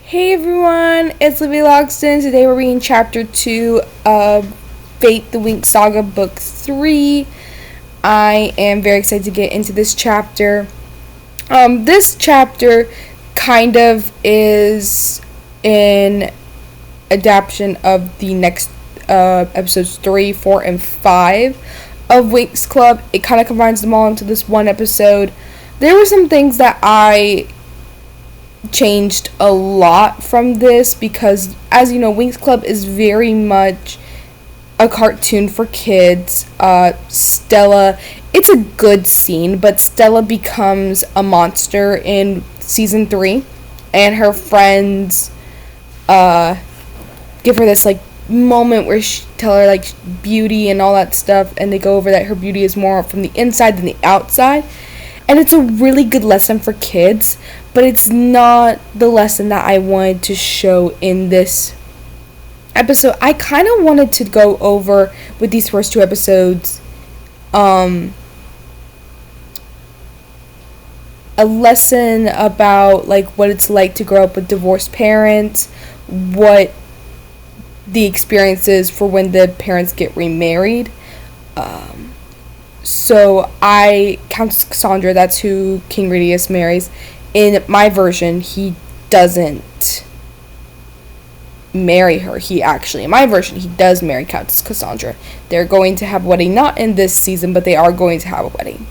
Hey everyone, it's Libby Logston. Today we're reading Chapter 2 of Fate the Winx Saga Book 3. I am very excited to get into this chapter. This chapter kind of is an adaptation of the next episodes 3, 4, and 5 of Winx Club. It kind of combines them all into this one episode. There were some things that I changed a lot from this because, as you know, Winx Club is very much a cartoon for kids. Stella, it's a good scene, but Stella becomes a monster in season 3, and her friends give her this moment where she tell her beauty and all that stuff, and they go over that her beauty is more from the inside than the outside. And it's a really good lesson for kids, but it's not the lesson that I wanted to show in this episode. I kind of wanted to go over, with these first 2 episodes, a lesson about, what it's like to grow up with divorced parents, what the experience is for when the parents get remarried. So Countess Cassandra, that's who King Radius marries. In my version, he doesn't marry her. In my version, he does marry Countess Cassandra. They're going to have a wedding, not in this season, but they are going to have a wedding.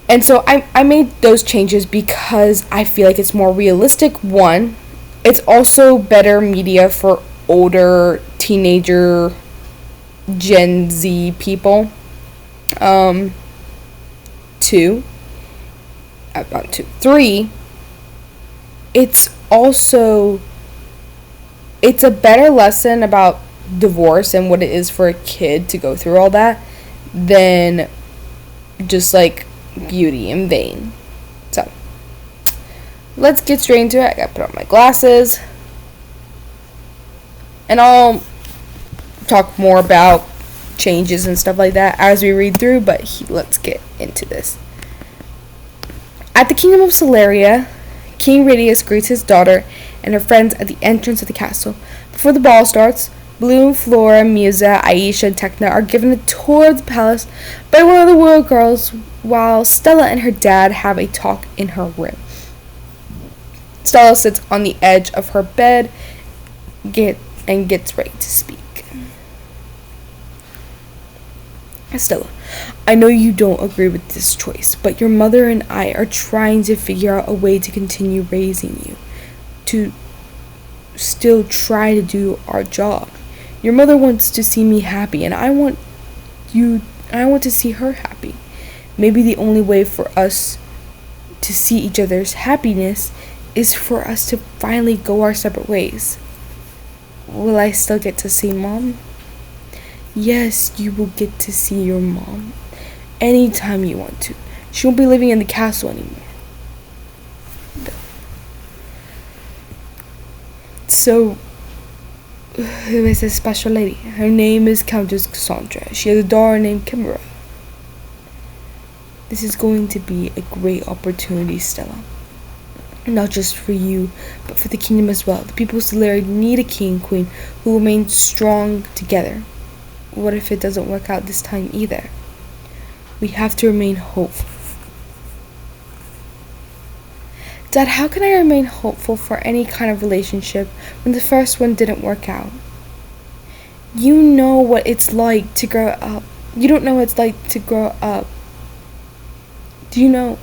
And so I made those changes because I feel like it's more realistic. One, it's also better media for older teenager Gen Z people. 3, it's a better lesson about divorce and what it is for a kid to go through all that than just beauty and vain. So let's get straight into it. I gotta put on my glasses and I'll talk more about changes and stuff like that as we read through, but let's get into this. At the Kingdom of Solaria, King Radius greets his daughter and her friends at the entrance of the castle. Before the ball starts, Bloom, Flora, Musa, Aisha, and Tekna are given a tour of the palace by one of the royal girls, while Stella and her dad have a talk in her room. Stella sits on the edge of her bed and gets ready to speak. Stella, I know you don't agree with this choice, but your mother and I are trying to figure out a way to continue raising you, to still try to do our job. Your mother wants to see me happy, and I want to see her happy. Maybe the only way for us to see each other's happiness is for us to finally go our separate ways. Will I still get to see Mom? Yes, you will get to see your mom anytime you want to. She won't be living in the castle anymore. So, who is this special lady? Her name is Countess Cassandra. She has a daughter named Kimera. This is going to be a great opportunity, Stella. Not just for you, but for the kingdom as well. The people of Solaria need a king and queen who remain strong together. What if it doesn't work out this time either? We have to remain hopeful. Dad, how can I remain hopeful for any kind of relationship when the first one didn't work out? You know what it's like to grow up. You don't know what it's like to grow up. Do you know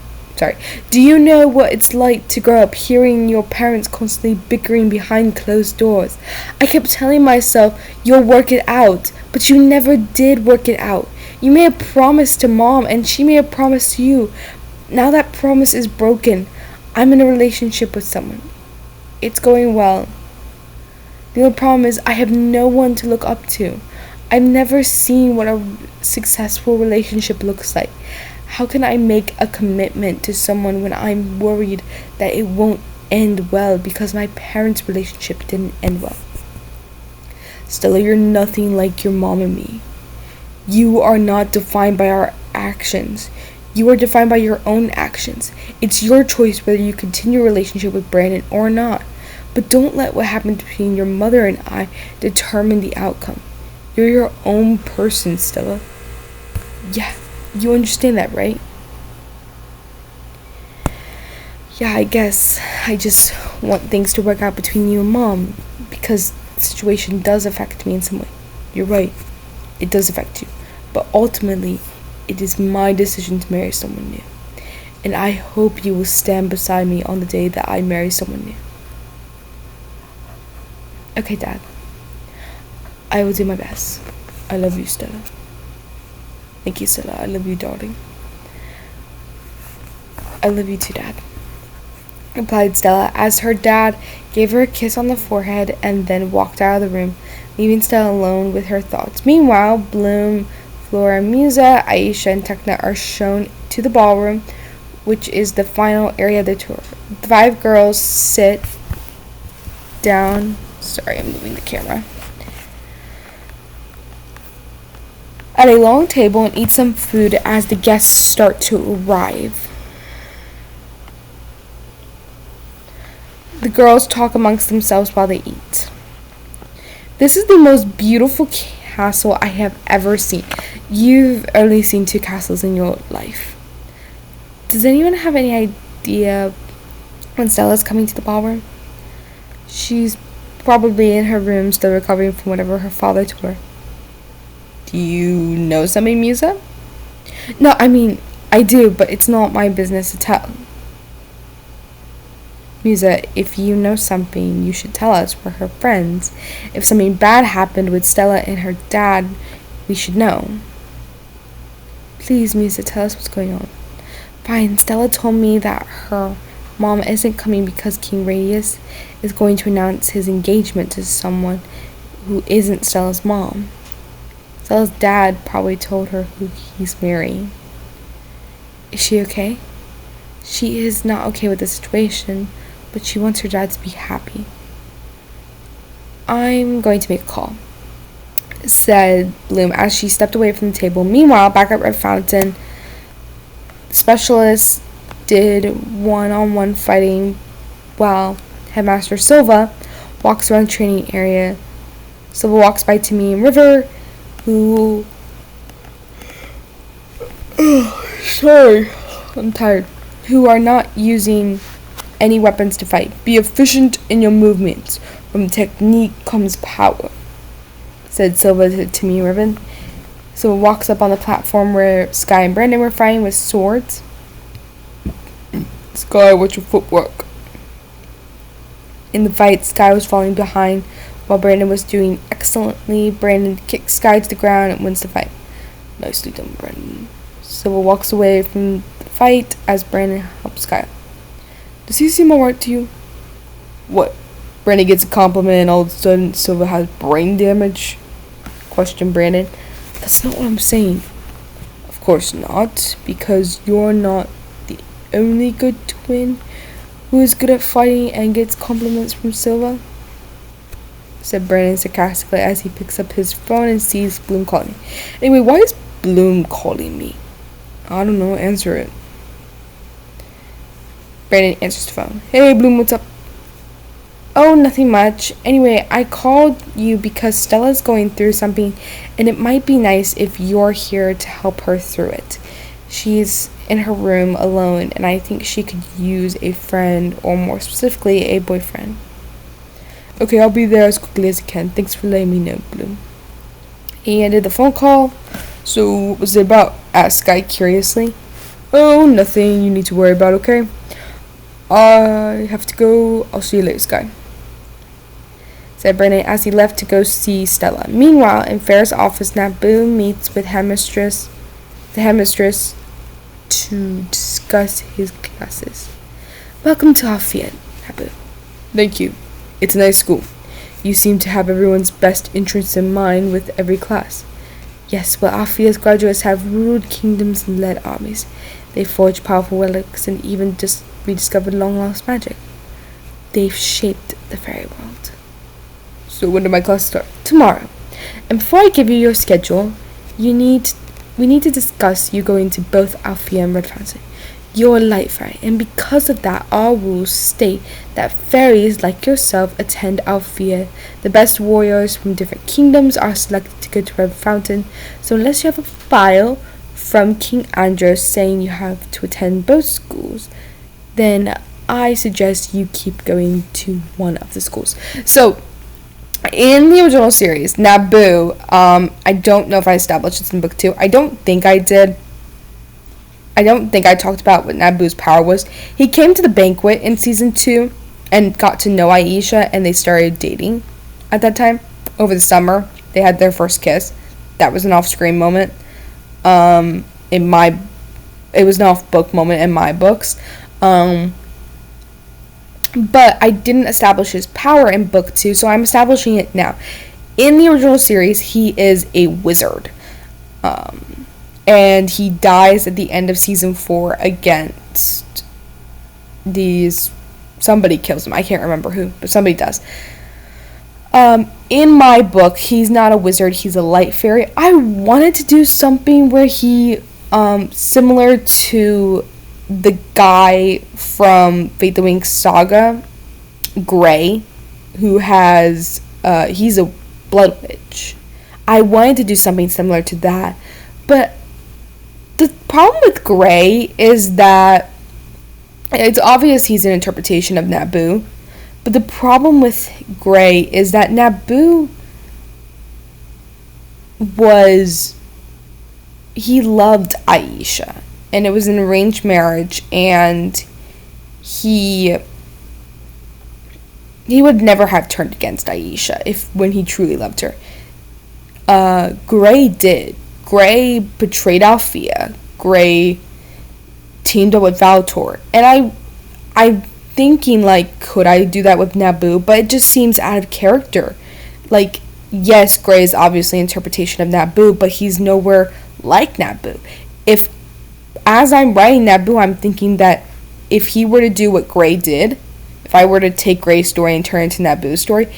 what it's like to grow up hearing your parents constantly bickering behind closed doors? I kept telling myself, you'll work it out, but you never did work it out. You made a promise to Mom, and she made a promise to you. Now that promise is broken. I'm in a relationship with someone. It's going well. The only problem is I have no one to look up to. I've never seen what a successful relationship looks like. How can I make a commitment to someone when I'm worried that it won't end well because my parents' relationship didn't end well? Stella, you're nothing like your mom and me. You are not defined by our actions. You are defined by your own actions. It's your choice whether you continue a relationship with Brandon or not. But don't let what happened between your mother and I determine the outcome. You're your own person, Stella. Yeah, you understand that, right? Yeah, I guess I just want things to work out between you and Mom, because the situation does affect me in some way. You're right, it does affect you. But ultimately, it is my decision to marry someone new. And I hope you will stand beside me on the day that I marry someone new. Okay, Dad. I will do my best. I love you, Stella. Thank you, Stella. I love you, darling. I love you too, Dad, replied Stella as her dad gave her a kiss on the forehead and then walked out of the room, leaving Stella alone with her thoughts. Meanwhile, Bloom, Flora, Musa, Aisha, and Tekna are shown to the ballroom, which is the final area of the tour. The 5 girls sit down. Sorry, I'm moving the camera. At a long table and eat some food as the guests start to arrive. The girls talk amongst themselves while they eat. This is the most beautiful castle I have ever seen. You've only seen 2 castles in your life. Does anyone have any idea when Stella's coming to the ballroom? She's probably in her room still recovering from whatever her father told her. Do you know something, Musa? No, I mean, I do, but it's not my business to tell. Musa, if you know something, you should tell us. We're her friends. If something bad happened with Stella and her dad, we should know. Please, Musa, tell us what's going on. Fine, Stella told me that her mom isn't coming because King Radius is going to announce his engagement to someone who isn't Stella's mom. Stella's dad probably told her who he's marrying. Is she okay? She is not okay with the situation, but she wants her dad to be happy. I'm going to make a call, said Bloom as she stepped away from the table. Meanwhile, back at Red Fountain, specialists did one-on-one fighting while Headmaster Silva walks around the training area. Silva walks by Timmy and River, who... sorry, I'm tired. Who are not using any weapons to fight. Be efficient in your movements. From technique comes power, said Silva to Timmy and Riven. Silva walks up on the platform where Sky and Brandon were fighting with swords. Sky, what's your footwork? In the fight, Sky was falling behind while Brandon was doing excellently. Brandon kicks Sky to the ground and wins the fight. Nicely done, Brandon. Silva walks away from the fight as Brandon helps Sky. Does he seem alright to you? What? Brandon gets a compliment and all of a sudden Silva has brain damage? Questioned Brandon. That's not what I'm saying. Of course not, because you're not the only good twin who is good at fighting and gets compliments from Silva, said Brandon sarcastically as he picks up his phone and sees Bloom calling. Anyway, why is Bloom calling me? I don't know, answer it. Brandon answers the phone. Hey Bloom, what's up? Oh, nothing much. Anyway, I called you because Stella's going through something and it might be nice if you're here to help her through it. She's in her room alone and I think she could use a friend, or more specifically, a boyfriend. Okay, I'll be there as quickly as I can. Thanks for letting me know, Bloom. He ended the phone call. So, what was it about? Asked Sky curiously. Oh, nothing you need to worry about, okay? I have to go. I'll see you later, Sky, said Brandon as he left to go see Stella. Meanwhile, in Farrah's office, Naboo meets with the headmistress to discuss his classes. Welcome to Alfia, Naboo. Thank you. It's a nice school. You seem to have everyone's best interests in mind with every class. Yes, well, Alfia's graduates have ruled kingdoms and led armies. They forged powerful relics and even just rediscovered long-lost magic. They've shaped the fairy world. So when do my classes start? Tomorrow. And before I give you your schedule, we need to discuss you going to both Alfia and Red Fountain. You're a light fairy, and because of that, our rules state that fairies like yourself attend Althea. The best warriors from different kingdoms are selected to go to Red Fountain, so unless you have a file from King Andros saying you have to attend both schools, then I suggest you keep going to one of the schools. So, in the original series, Naboo, I don't know if I established this in book 2. I don't think I did. I don't think I talked about what Naboo's power was. He came to the banquet in season 2 and got to know Aisha, and they started dating at that time. Over the summer, they had their first kiss. That was an off-screen moment. It was an off-book moment in my books. But I didn't establish his power in book 2, so I'm establishing it now. In the original series, he is a wizard. And he dies at the end of season 4 against somebody kills him. I can't remember who, but somebody does. In my book, he's not a wizard, he's a light fairy. I wanted to do something where he, similar to the guy from Fate the Winx Saga, Gray, who has, he's a blood witch. I wanted to do something similar to that, but the problem with Gray is that it's obvious he's an interpretation of Naboo, but the problem with Gray is that Naboo he loved Aisha, and it was an arranged marriage, and he would never have turned against Aisha when he truly loved her. Gray did. Gray betrayed Althea. Gray teamed up with Valtor. And I'm thinking, could I do that with Naboo? But it just seems out of character. Yes, Gray is obviously an interpretation of Naboo, but he's nowhere like Naboo. As I'm writing Naboo, I'm thinking that if he were to do what Gray did, if I were to take Gray's story and turn it into Naboo's story,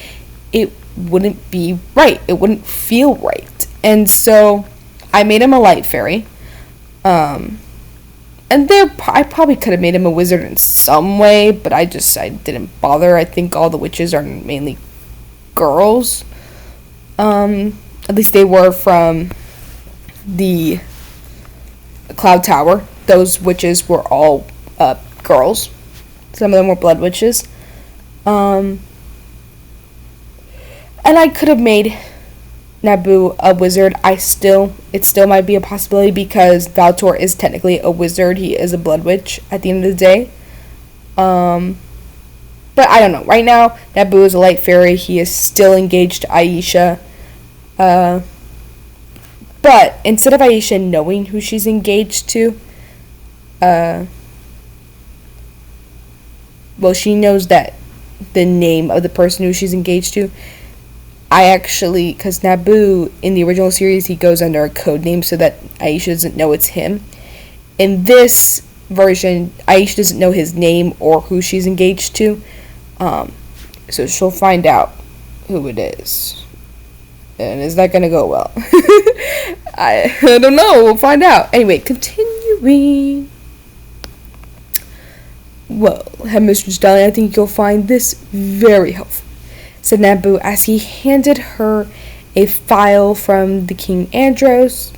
it wouldn't be right. It wouldn't feel right. And so I made him a light fairy. And I probably could have made him a wizard in some way, but I didn't bother. I think all the witches are mainly girls. At least they were from the Cloud Tower. Those witches were all girls. Some of them were blood witches. And I could have made Naboo a wizard. It still might be a possibility because Valtor is technically a wizard. He is a blood witch at the end of the day. But I don't know. Right now, Naboo is a light fairy. He is still engaged to Aisha. But instead of Aisha knowing who she's engaged to, she knows that the name of the person who she's engaged to. Because Naboo, in the original series, he goes under a code name so that Aisha doesn't know it's him. In this version, Aisha doesn't know his name or who she's engaged to. So she'll find out who it is. And is that going to go well? I don't know. We'll find out. Anyway, continuing. Well, Headmistress Darling, I think you'll find this very helpful, said Naboo as he handed her a file from the King Andros.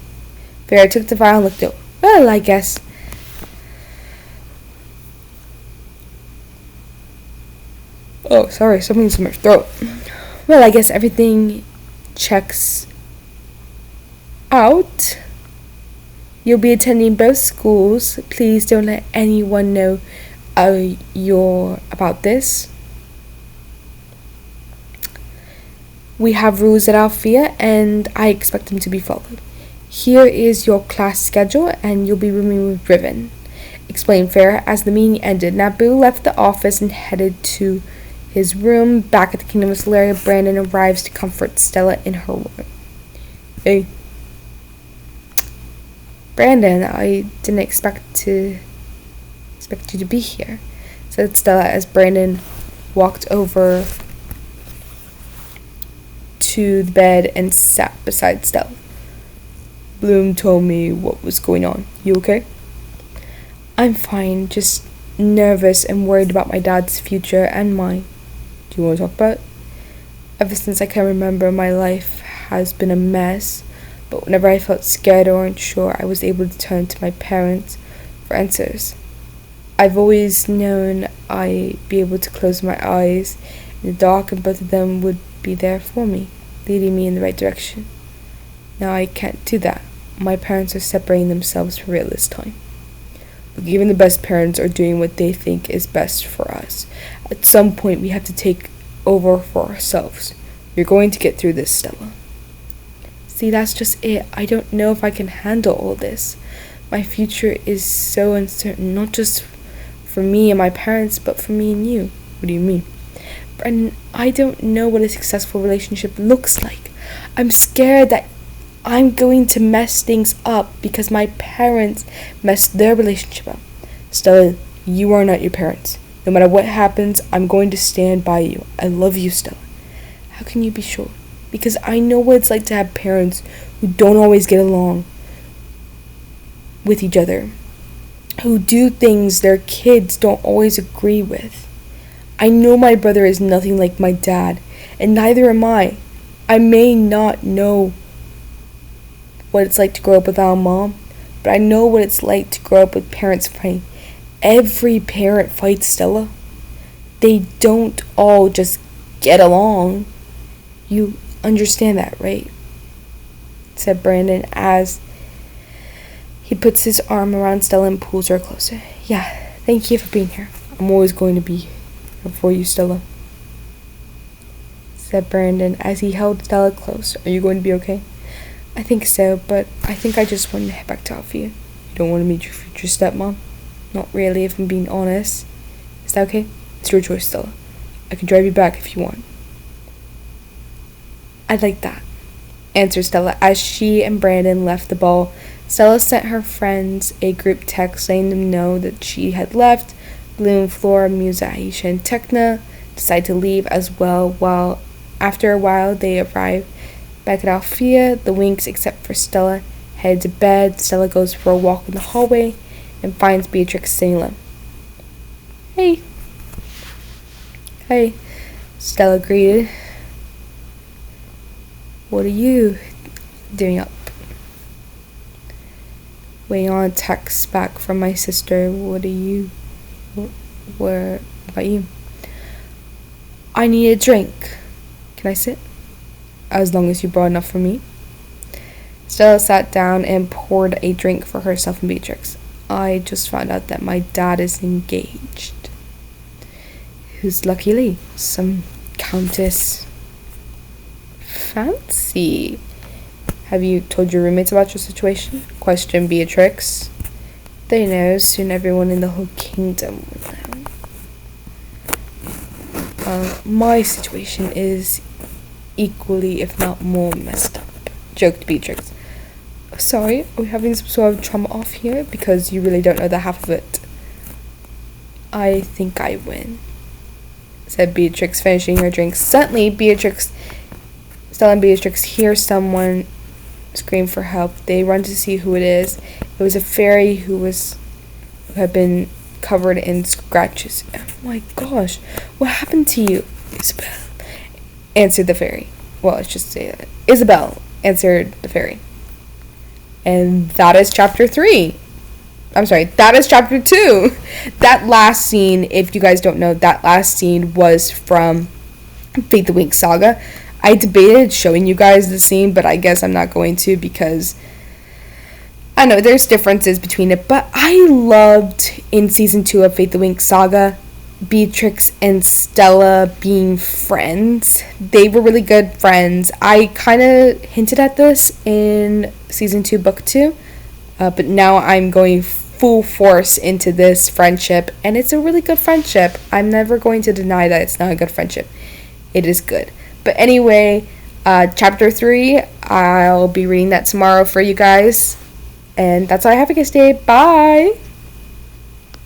Farrah took the file and looked over. Well, I guess. Oh, sorry, something's in my throat. Well, I guess everything checks out. You'll be attending both schools. Please don't let anyone know you're about this. We have rules at Althea, and I expect them to be followed. Here is your class schedule, and you'll be rooming with Riven, explained Farrah as the meeting ended. Naboo left the office and headed to his room. Back at the Kingdom of Solaria, Brandon arrives to comfort Stella in her room. Hey. Brandon, I didn't expect you to be here, said Stella as Brandon walked over to the bed and sat beside Stella. Bloom told me what was going on. You okay? I'm fine, just nervous and worried about my dad's future and mine. Do you want to talk about it? Ever since I can remember, my life has been a mess, but whenever I felt scared or unsure, I was able to turn to my parents for answers. I've always known I'd be able to close my eyes in the dark and both of them would be there for me, leading me in the right direction. Now I can't do that. My parents are separating themselves for real this time. Look, even the best parents are doing what they think is best for us. At some point, we have to take over for ourselves. You're going to get through this, Stella. See, that's just it. I don't know if I can handle all this. My future is so uncertain, not just for me and my parents, but for me and you. What do you mean? Brendan, I don't know what a successful relationship looks like. I'm scared that I'm going to mess things up because my parents messed their relationship up. Stella, you are not your parents. No matter what happens, I'm going to stand by you. I love you, Stella. How can you be sure? Because I know what it's like to have parents who don't always get along with each other, who do things their kids don't always agree with. I know my brother is nothing like my dad, and neither am I. I may not know what it's like to grow up without a mom, but I know what it's like to grow up with parents fighting. Every parent fights, Stella. They don't all just get along. You understand that, right? Said Brandon as he puts his arm around Stella and pulls her closer. Yeah, thank you for being here. I'm always going to be here for you, Stella. Said Brandon as he held Stella close. Are you going to be okay? I think so, but I think I just want to head back to Alfia. You don't want to meet your future stepmom? Not really, if I'm being honest. Is that okay? It's your choice, Stella. I can drive you back if you want. I'd like that, answered Stella as she and Brandon left the ball. Stella sent her friends a group text letting them know that she had left. Bloom, Flora, Musa, Aisha, and Tekna decided to leave as well, while after a while they arrived back at Alfia. The Winx, except for Stella, head to bed. Stella goes for a walk in the hallway and finds Beatrix sitting alone. Hey. Hey, Stella greeted. What are you doing up? Waiting on a text back from my sister. Where about you? I need a drink. Can I sit? As long as you brought enough for me. Stella sat down and poured a drink for herself and Beatrix. I just found out that my dad is engaged. Who's luckily some Countess. Fancy. Have you told your roommates about your situation? Questioned Beatrix. They know. Soon everyone in the whole kingdom will know. My situation is equally, if not more, messed up, joked Beatrix. Sorry, are we having some sort of trauma off here? Because you really don't know the half of it. I think I win, said Beatrix, finishing her drink. Suddenly, Stella and Beatrix hear someone scream for help. They run to see who it is. It was a fairy who had been covered in scratches. Oh my gosh, what happened to you? Isabel, answered the fairy. Well, let's just say that. Isabel, answered the fairy. And that is chapter 3. I'm sorry, that is chapter 2. That last scene, if you guys don't know, that last scene was from Fate the Winx Saga. I debated showing you guys the scene, but I guess I'm not going to because I know there's differences between it. But I loved in season 2 of Fate the Winx Saga, Beatrix and Stella being friends. They were really good friends. I kind of hinted at this in season 2, book 2, but now I'm going full force into this friendship, and it's a really good friendship. I'm never going to deny that it's not a good friendship. It is good. But anyway, chapter 3, I'll be reading that tomorrow for you guys. And that's all I have for you guys today. Bye!